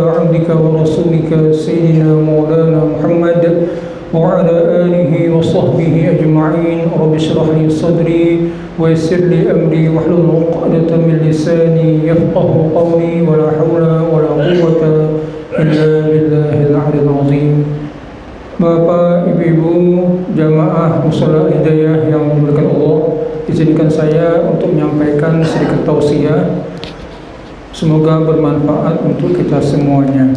عبدك ورسولك سيدنا مولانا محمد وعلى آله وصحبه أجمعين. رب اشرح لي صدري ويسر لي أمري واحلل عقدة من لساني يفقه قولي ولا حول ولا قوة إلا بالله العلي العظيم. Bapak, Ibu-ibu, jamaah Mushola Hidayah yang dimuliakan Allah, izinkan saya untuk menyampaikan sedikit tausiah. Semoga bermanfaat untuk kita semuanya.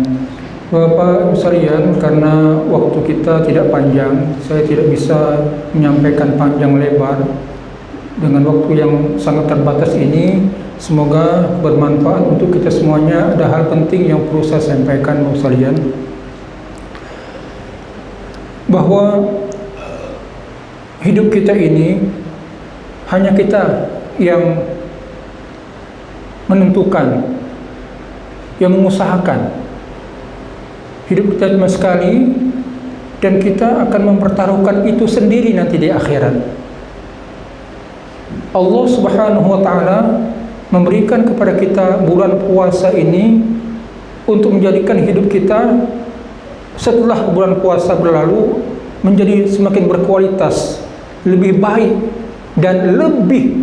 Bapak Ibu sekalian, karena waktu kita tidak panjang, saya tidak bisa menyampaikan panjang lebar. Dengan waktu yang sangat terbatas ini, semoga bermanfaat untuk kita semuanya. Ada hal penting yang perlu saya sampaikan Bapak sekalian, bahwa hidup kita ini hanya kita yang menentukan, yang mengusahakan. Hidup kita cuma sekali, dan kita akan mempertaruhkan itu sendiri nanti di akhirat. Allah Subhanahu wa ta'ala memberikan kepada kita bulan puasa ini untuk menjadikan hidup kita setelah bulan puasa berlalu menjadi semakin berkualitas, lebih baik, dan lebih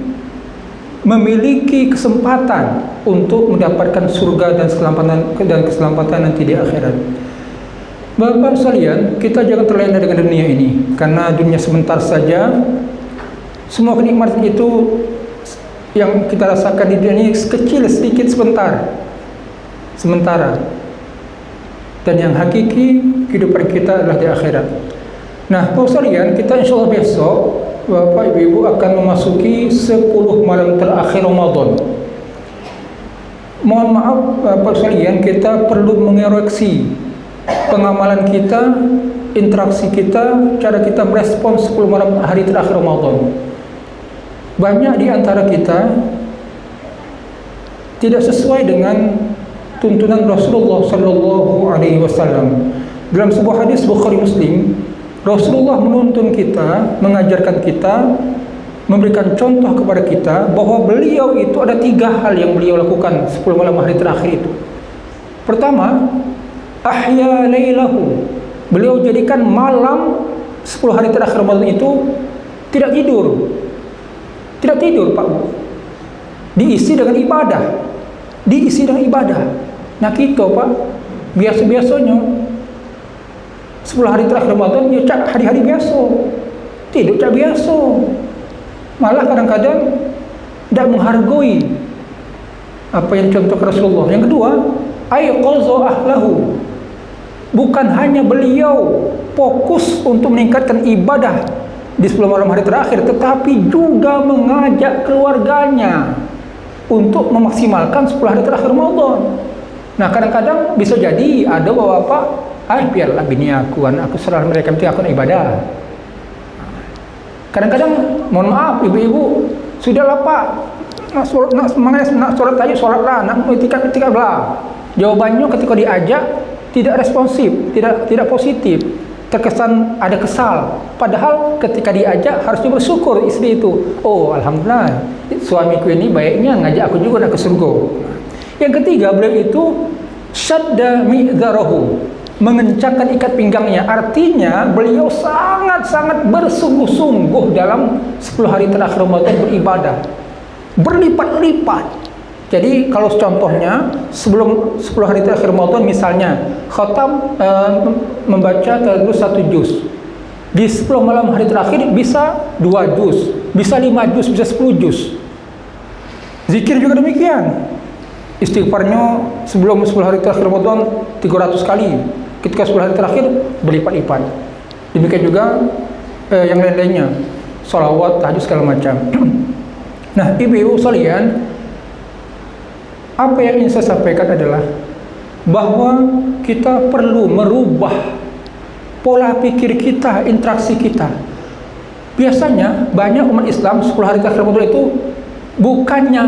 memiliki kesempatan untuk mendapatkan surga dan keselamatan nanti di akhirat. Bapak sekalian, kita jangan terlena dengan dunia ini, karena dunia sebentar saja. Semua kenikmatan itu yang kita rasakan di dunia ini kecil, sedikit, sementara. Dan yang hakiki kehidupan kita adalah di akhirat. Nah, Bapak sekalian, kita insya Allah besok, Bapak Ibu akan memasuki 10 malam terakhir Ramadan. Mohon maaf Bapak sekalian, kita perlu mengoreksi pengamalan kita, interaksi kita, cara kita merespons 10 malam hari terakhir Ramadan. Banyak di antara kita tidak sesuai dengan tuntunan Rasulullah Sallallahu Alaihi Wasallam. Dalam sebuah hadis Bukhari Muslim, Rasulullah menuntun kita, mengajarkan kita, memberikan contoh kepada kita bahwa beliau itu ada 3 hal yang beliau lakukan 10 malam hari terakhir itu. Pertama, ahya lailahu. Beliau jadikan malam 10 hari terakhir Ramadan itu tidak tidur. Tidak tidur, Pak Bu. Diisi dengan ibadah. Nah kita, Pak, biasa-biasanya 10 hari terakhir Ramadan ya cak hari-hari biasa, tidur cak biasa, malah kadang-kadang tidak menghargai apa yang contoh Rasulullah. Yang kedua, ayqaza ahlahu. Bukan hanya beliau fokus untuk meningkatkan ibadah di 10 malam hari terakhir, tetapi juga mengajak keluarganya untuk memaksimalkan 10 hari terakhir Ramadan. Nah, kadang-kadang bisa jadi ada bapak-bapak, biarlah bini aku, anak aku serah mereka, penting aku nak ibadah. Kadang-kadang, mohon maaf ibu-ibu, sudahlah Pak, nak sholat aja, sholatlah, nak itikaf lah. Jawabannya ketika diajak tidak responsif, tidak positif, terkesan ada kesal. Padahal ketika diajak harusnya bersyukur istri itu. Oh, alhamdulillah, suamiku ini baiknya ngajak aku juga nak ke surga. Yang ketiga, beliau itu syadda mi'dzarahu, mengencangkan ikat pinggangnya. Artinya beliau sangat-sangat bersungguh-sungguh dalam 10 hari terakhir Ramadan beribadah, berlipat-lipat. Jadi kalau contohnya sebelum 10 hari terakhir Ramadan, misalnya khatam membaca terus 1 juz. Di 10 malam hari terakhir bisa 2 juz, bisa 5 juz, bisa 10 juz. Zikir juga demikian. Istighfarnya sebelum 10 hari terakhir Ramadan 300 kali. Ketika 10 hari terakhir berlipat-lipat. Demikian juga yang lain-lainnya, salawat, tahajud, segala macam. Nah, ibu-ibu sekalian, apa yang ingin saya sampaikan adalah bahwa kita perlu merubah pola pikir kita, interaksi kita. Biasanya banyak umat Islam 10 hari terakhir Ramadan itu bukannya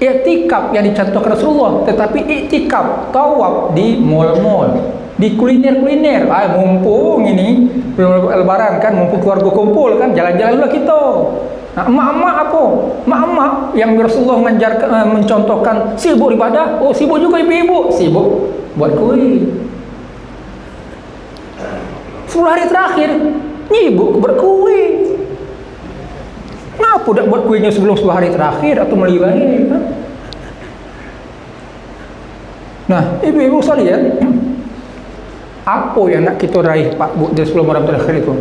i'tikaf yang dicontohkan Rasulullah, tetapi i'tikaf, tawaf di mal-mal, di kuliner-kuliner. Mumpung ini belum lebaran kan, mumpung keluarga kumpul kan, jalan-jalan dulu kita. Nah, emak-emak apa? Emak-emak yang Rasulullah mencontohkan sibuk ibadah, oh sibuk juga ibu-ibu, sibuk buat kuih. 10 hari terakhir nyibuk berkuih. Kenapa tidak buat kuihnya sebelum 10 hari terakhir atau melibahi? Nah, ibu-ibu sekalian, apa yang nak kita raih Pak Bu dari 10 malam terakhir itu?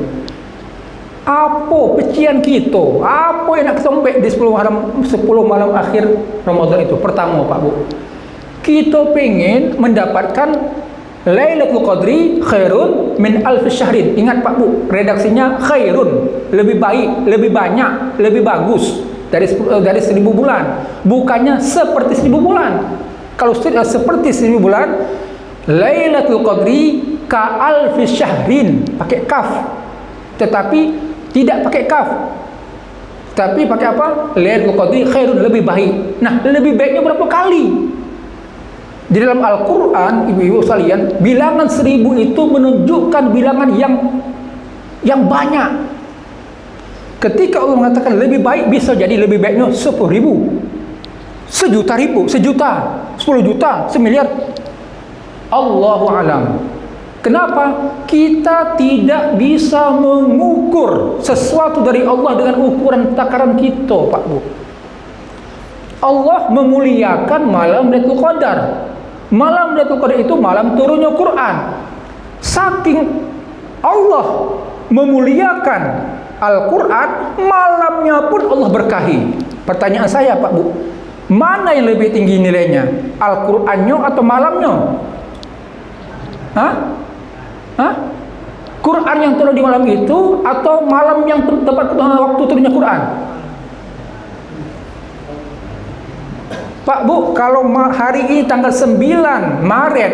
Apa pecian kita? Apa yang nak kita ambil di 10 malam akhir Ramadan itu? Pertama Pak Bu, kita pengen mendapatkan Lailatul Qadri khairun min alf syahrin. Ingat Pak Bu, redaksinya khairun, lebih baik, lebih banyak, lebih bagus dari 1000 bulan. Bukannya seperti 1000 bulan. Kalau seperti 1000 bulan, Lailatul Qadri ka alf syahrin, pakai kaf. Tetapi tidak pakai kaf. Tapi pakai apa? Lailatul Qadri khairun, lebih baik. Nah, lebih baiknya berapa kali? Di dalam Al-Quran, ibu-ibu sekalian, bilangan 1000 itu menunjukkan bilangan yang banyak. Ketika Allah mengatakan lebih baik, bisa jadi lebih baiknya 10.000, 1.000.000, 1.000.000, 10 juta, 1 miliar. Allahu alam. Kenapa? Kita tidak bisa mengukur sesuatu dari Allah dengan ukuran takaran kita, Pak Bu. Allah memuliakan malam Lailatul Qadar. Malam Lailatul Qadar itu malam turunnya Quran. Saking Allah memuliakan Al-Quran, malamnya pun Allah berkahi. Pertanyaan saya Pak Bu, mana yang lebih tinggi nilainya? Al-Qurannya atau malamnya? Hah? Quran yang turun di malam itu atau malam yang tepat waktu turunnya Quran? Pak Bu, kalau hari ini tanggal 9 Maret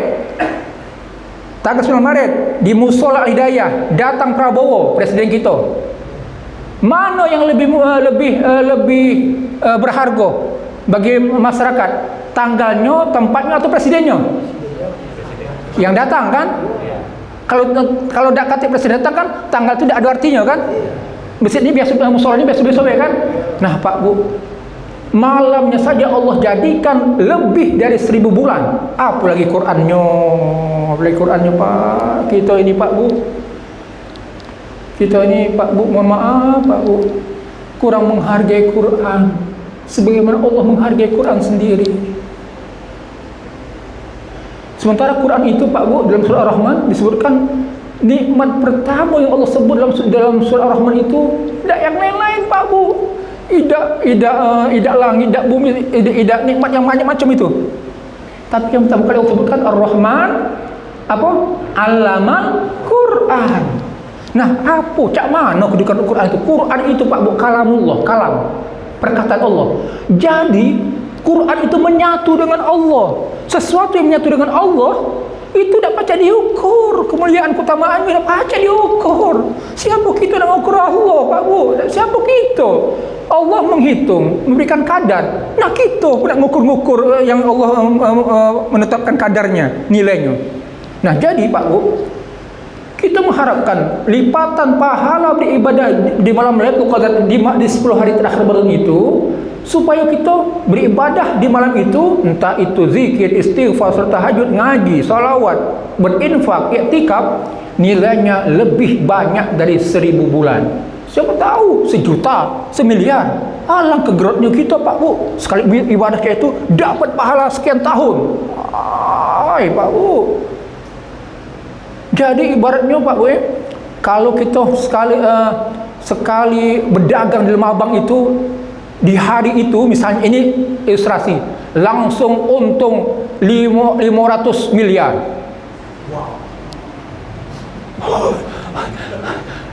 di Musola Hidayah datang Prabowo, presiden kita, mana yang lebih berharga bagi masyarakat? Tanggalnya, tempatnya, atau presidennya? Yang datang kan? Kalau tidak kata presiden datang kan, tanggal itu tidak ada artinya kan? Masjid ini biasa, musola ini biasa-biasa kan? Nah Pak Bu, malamnya saja Allah jadikan lebih dari 1000 bulan. Apalagi Qurannya, Pak. Kita ini Pak Bu, mohon maaf Pak Bu, kurang menghargai Quran sebagaimana Allah menghargai Quran sendiri. Sementara Quran itu Pak Bu, dalam surah Ar-Rahman disebutkan nikmat pertama yang Allah sebut dalam surah Ar-Rahman itu tidak yang lain-lain Pak Bu. Tidak langit, tidak bumi, tidak nikmat yang macam-macam itu. Tapi yang pertama kali Allah sebutkan Ar-Rahman, apa? Allamal Quran. Nah, apa? Cak mana kedudukan Quran itu? Quran itu Pak Bu, kalamullah, kalam, perkataan Allah. Jadi Quran itu menyatu dengan Allah. Sesuatu yang menyatu dengan Allah itu dapat jadi diukur. Kemuliaan keutamaannya dapat jadi diukur. Siapa kita nak mengukur Allah Pak Bu? Siapa kita? Allah menghitung, memberikan kadar. Nah kita pun nak mengukur-ngukur yang Allah menetapkan kadarnya, nilainya. Nah jadi Pak Bu, kita mengharapkan lipatan pahala beribadah di malam Lailatul Qadar di 10 hari terakhir Ramadan itu, supaya kita beribadah di malam itu, entah itu zikir, istighfar, serta tahajud, ngaji, salawat, berinfak, iktikaf, nilainya lebih banyak dari 1000 bulan. Siapa tahu 1 juta, 1 miliar. Alang kegerotnya kita Pak Bu, sekali ibadah kayak itu dapat pahala sekian tahun. Ay Pak Bu. Jadi ibaratnya Pak Bu, kalau kita sekali berdagang di Lemah Abang itu, di hari itu misalnya, ini ilustrasi, langsung untung 500 miliar.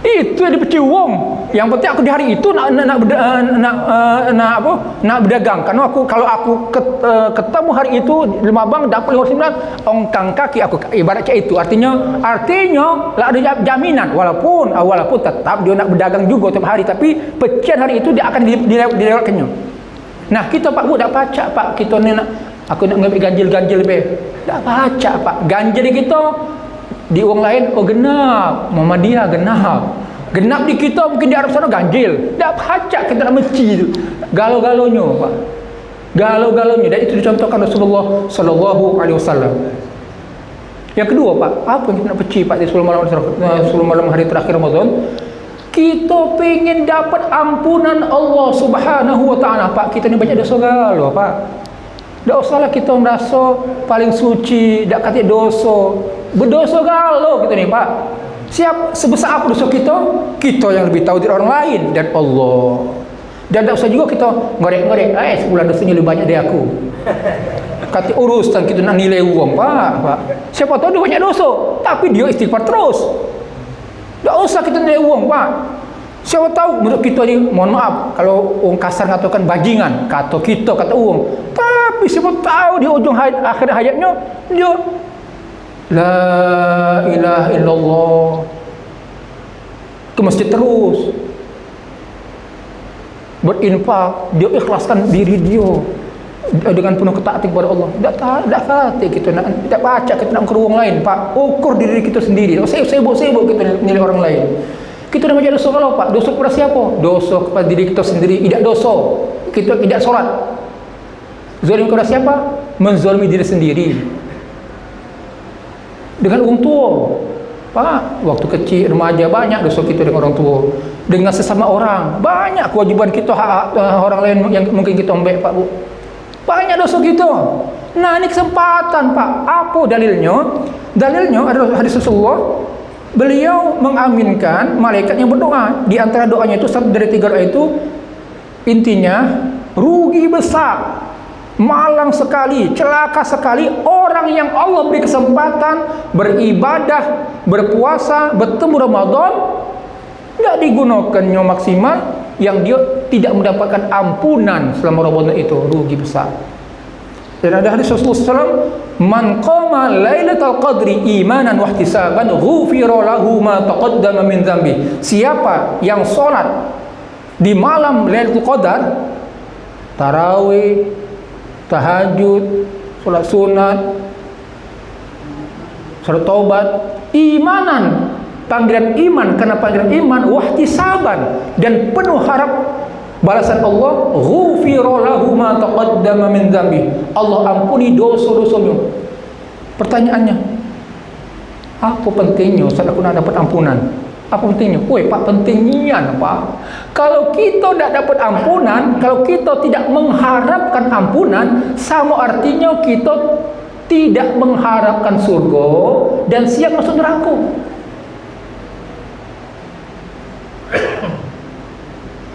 Itu yang dipecih wong. Yang penting aku di hari itu nak berdagang. Karena kalau aku ketemu hari itu di Lemah Abang dapat 500 miliar, ongkang kaki aku, ibaratnya itu. Artinya lah ada jaminan, walaupun tetap dia nak berdagang juga tiap hari, tapi pecahan hari itu dia akan dilewatkannya. Nah kita Pak Bu tak pacak Pak, kita ni aku nak ngambil ganjil lebih. Tak pacak Pak, ganjil kita di uang lain genap, Muhammadiyah genap di kita, mungkin di Arab sana ganjil. Tak pacak kita nak mesti tu. Galau-galaunya Pak, galau-galaunya. Dan itu dicontohkan Rasulullah sallallahu alaihi wasallam. Yang kedua Pak, apa yang kita nak peci Pak di 10 malam hari terakhir Ramadan? Kita pengen dapat ampunan Allah Subhanahu wa taala Pak. Kita ni banyak dosa galau Pak. Tak usahlah kita merasa paling suci, tak kata dosa. Berdosa galau kita ni Pak. Sebesar apa dosa kita? Kita yang lebih tahu dari orang lain dan Allah. Dan tak usah juga kita ngorek-ngorek, sebulan dosanya lebih banyak dari aku. Kata urusan kita nak nilai uang Pak. Siapa tahu dia banyak dosa, tapi dia istighfar terus. Tak usah kita nilai uang Pak. Siapa tahu menurut kita ni, mohon maaf kalau orang kasar katakan bajingan, kata kita kata uang. Tapi siapa tahu di ujung akhir hayatnya dia la ilaha illallah ke masjid terus, berinfak, dia ikhlaskan diri dia dengan penuh ketaatan kepada Allah. Tak kata kita nak, tak baca kita nak ke ruang lain Pak. Ukur diri kita sendiri. Sibuk-sibuk kita nilai orang lain. Kita dah macam dosa kalau Pak. Dosa kepada siapa? Dosa kepada diri kita sendiri. Tidak dosa kita tidak solat. Zalim kepada siapa? Menzalimi diri sendiri. Dengan orang tua Pak, waktu kecil, remaja, banyak dosa kita dengan orang tua. Dengan sesama orang, banyak kewajiban kita hak orang lain yang mungkin kita ambil Pak Bu. Banyak dosa kita. Nah, ini kesempatan Pak. Apa dalilnya? Dalilnya adalah hadis Rasulullah. Beliau mengaminkan malaikat yang berdoa. Di antara doanya itu, satu dari 3 doa itu, intinya rugi besar, malang sekali, celaka sekali orang yang Allah beri kesempatan beribadah, berpuasa, bertemu Ramadan, tidak digunakannya maksimal, yang dia tidak mendapatkan ampunan selama Ramadan itu, rugi besar. Dan ada hadis Rasulullah SAW, man qama lailatul qadri imanan wa ihtisaban ghufira lahu ma taqaddama min dhanbi. Siapa yang solat di malam Lailatul Qadar, tarawih, tahajud, solat sunat, solat taubat, imanan, panggilan iman, karena panggilan iman, wahtisaban, dan penuh harap balasan Allah, ghufira lahu ma taqaddama min dhanbi. Allah ampuni dosa-dosanya. Pertanyaannya, apa pentingnya Ustaz aku nak dapat ampunan? Apa pentingnya? Pak, pentingnya Pak. Kalau kita tak dapat ampunan, kalau kita tidak mengharapkan ampunan, sama artinya kita tidak mengharapkan surga dan siap masuk neraka.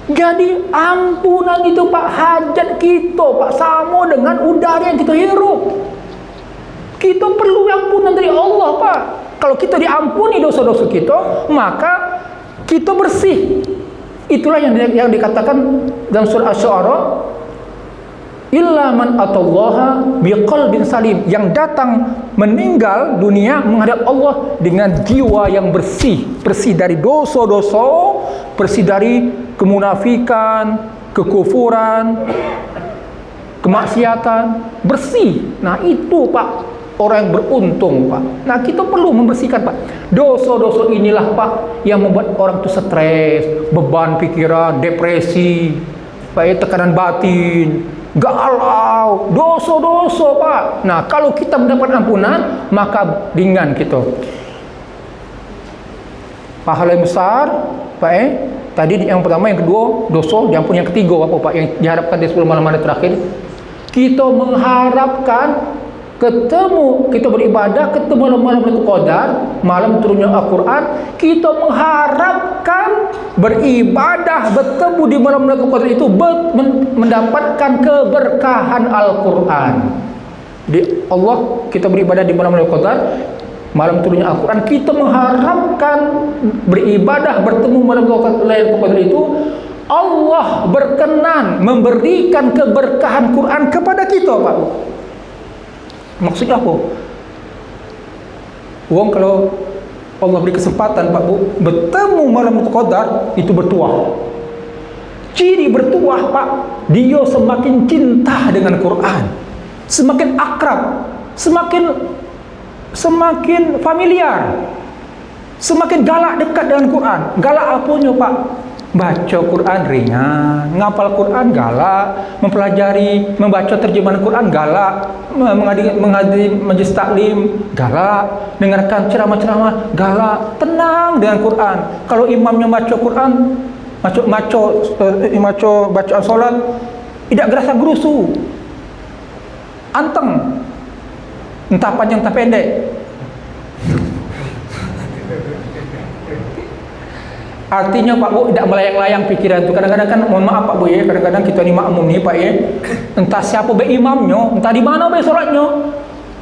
Jadi ampunan itu Pak, hajat kita Pak, sama dengan udara yang kita hirup. Kita perlu ampunan dari Allah Pak. Kalau kita diampuni dosa-dosa kita, maka kita bersih. Itulah yang dikatakan dalam surah Asy-Syu'ara, illa man atallaha biqalbin salim, yang datang meninggal dunia menghadap Allah dengan jiwa yang bersih, bersih dari dosa-dosa, bersih dari kemunafikan, kekufuran, kemaksiatan, bersih. Nah itu Pak, orang yang beruntung Pak. Nah kita perlu membersihkan Pak. Dosa-dosa inilah Pak yang membuat orang itu stres, beban pikiran, depresi, Pak, tekanan batin, galau, dosa-dosa Pak. Nah kalau kita mendapat ampunan, maka ringan kita, pahala yang besar Pak. Tadi yang pertama, yang kedua dosa diampuni, yang ketiga apa Pak yang diharapkan di 10 malam hari terakhir? Kita mengharapkan ketemu, kita beribadah, ketemu malam Lailatul Qadar, malam turunnya Al-Quran. Kita mengharapkan beribadah, bertemu di malam Lailatul Qadar itu mendapatkan keberkahan Al-Quran. Di Allah kita beribadah di malam Lailatul Qadar, malam turunnya Al-Quran, kita mengharapkan beribadah, bertemu malam Lailatul Qadar itu, Allah berkenan memberikan keberkahan Quran kepada kita Pak. Maksudnya apa? Wong kalau Allah beri kesempatan Pak Bu, bertemu malam Lailatul Qadar itu bertuah. Ciri bertuah Pak, dia semakin cinta dengan Quran, semakin akrab, semakin familiar, semakin galak dekat dengan Quran. Galak apanya Pak? Baca Quran ringan, ngapal Quran galak, mempelajari, membaca terjemahan Quran galak, menghadiri majlis taklim galak, dengarkan ceramah-ceramah galak, tenang dengan Quran. Kalau imamnya baca Quran, baca bacaan solat, tidak gerasa gerusu, anteng, entah panjang entah pendek. Artinya Pak Bu tidak melayang-layang pikiran itu. Kadang-kadang kan, mohon maaf Pak Bu ya, kadang-kadang kita ni makmum ni Pak ya, entah siapa be imamnya, entah di mana be solatnya,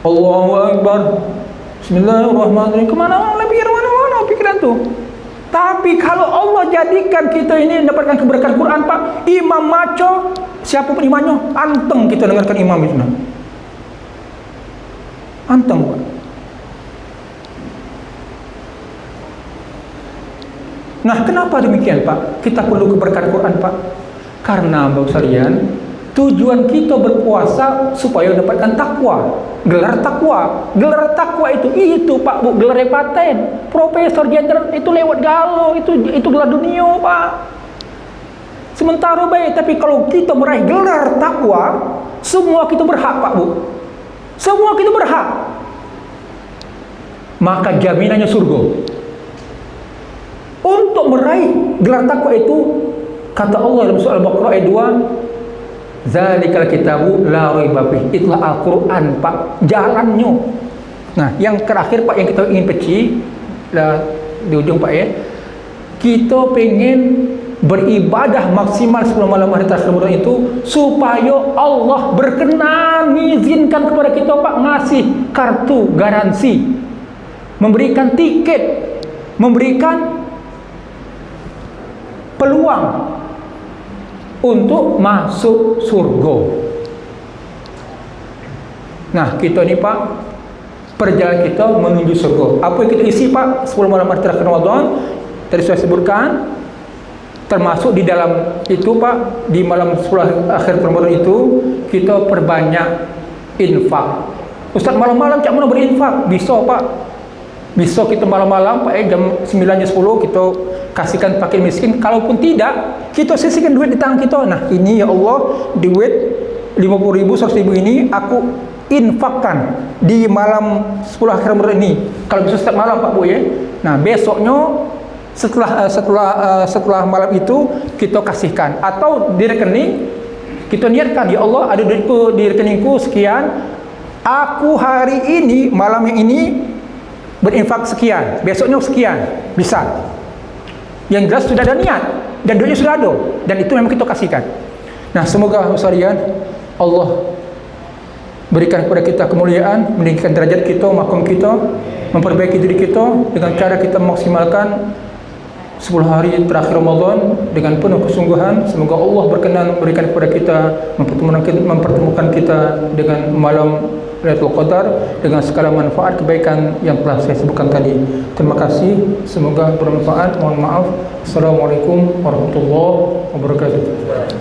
Allahu Akbar, Bismillahirrahmanirrahim, kemana pikir mana pikiran tu. Tapi kalau Allah jadikan kita ini mendapatkan keberkahan Quran Pak, imam maco, siapapun imamnya, anteng kita dengarkan imam itu. Anteng Pak. Nah, kenapa demikian Pak? Kita perlu keberkahan Quran Pak. Karena Bapak sekalian, tujuan kita berpuasa supaya mendapatkan takwa, gelar takwa. Gelar takwa itu Pak Bu, gelar paten. Profesor jenderal itu lewat galo, itu gelar dunia Pak. Sementara baik, tapi kalau kita meraih gelar takwa, semua kita berhak Pak Bu. Semua kita berhak. Maka jaminannya surga. Untuk meraih gelar takwa itu, kata Allah dalam surah Al-Baqarah ayat 2, zalikal kitabu la raiba fihi, itulah Al-Quran Pak, jalannya. Nah, yang terakhir Pak yang kita ingin peci di ujung Pak ya, kita pengen beribadah maksimal 10 malam hari terakhir Ramadan itu supaya Allah berkenan mengizinkan kepada kita Pak, ngasih kartu garansi, memberikan tiket, memberikan peluang untuk masuk surga. Nah, kita ni Pak, perjalanan kita menuju surga. Apa yang kita isi Pak 10 malam hari terakhir Ramadan? Tadi saya sebutkan, termasuk di dalam itu Pak, di malam 10 akhir Ramadan itu kita perbanyak infak. Ustaz, malam-malam cak mana berinfak? Bisa Pak. Bisa kita malam-malam Pak jam 9 jam 10 kita kasihkan fakir miskin. Kalaupun tidak, kita sisihkan duit di tangan kita. Nah, ini ya Allah, duit 50.000, 100.000 ini aku infakkan di malam 10 akhir Ramadan ini. Kalau bisa setiap malam Pak Bu ya. Nah, besoknya setelah malam itu kita kasihkan, atau di rekening kita niatkan, ya Allah ada duitku di rekeningku sekian, aku hari ini malam yang ini berinfak sekian, besoknya sekian, bisa. Yang jelas sudah ada niat dan duitnya sudah ada, dan itu memang kita kasihkan. Nah, semoga sekalian Allah berikan kepada kita kemuliaan, meninggikan derajat kita, makom kita, memperbaiki diri kita dengan cara kita memaksimalkan 10 hari terakhir Ramadan dengan penuh kesungguhan. Semoga Allah berkenan memberikan kepada kita, mempertemukan kita dengan malam Lailatul Qadar dengan segala manfaat kebaikan yang telah saya sebutkan tadi. Terima kasih, semoga bermanfaat. Mohon maaf. Assalamualaikum warahmatullahi wabarakatuh.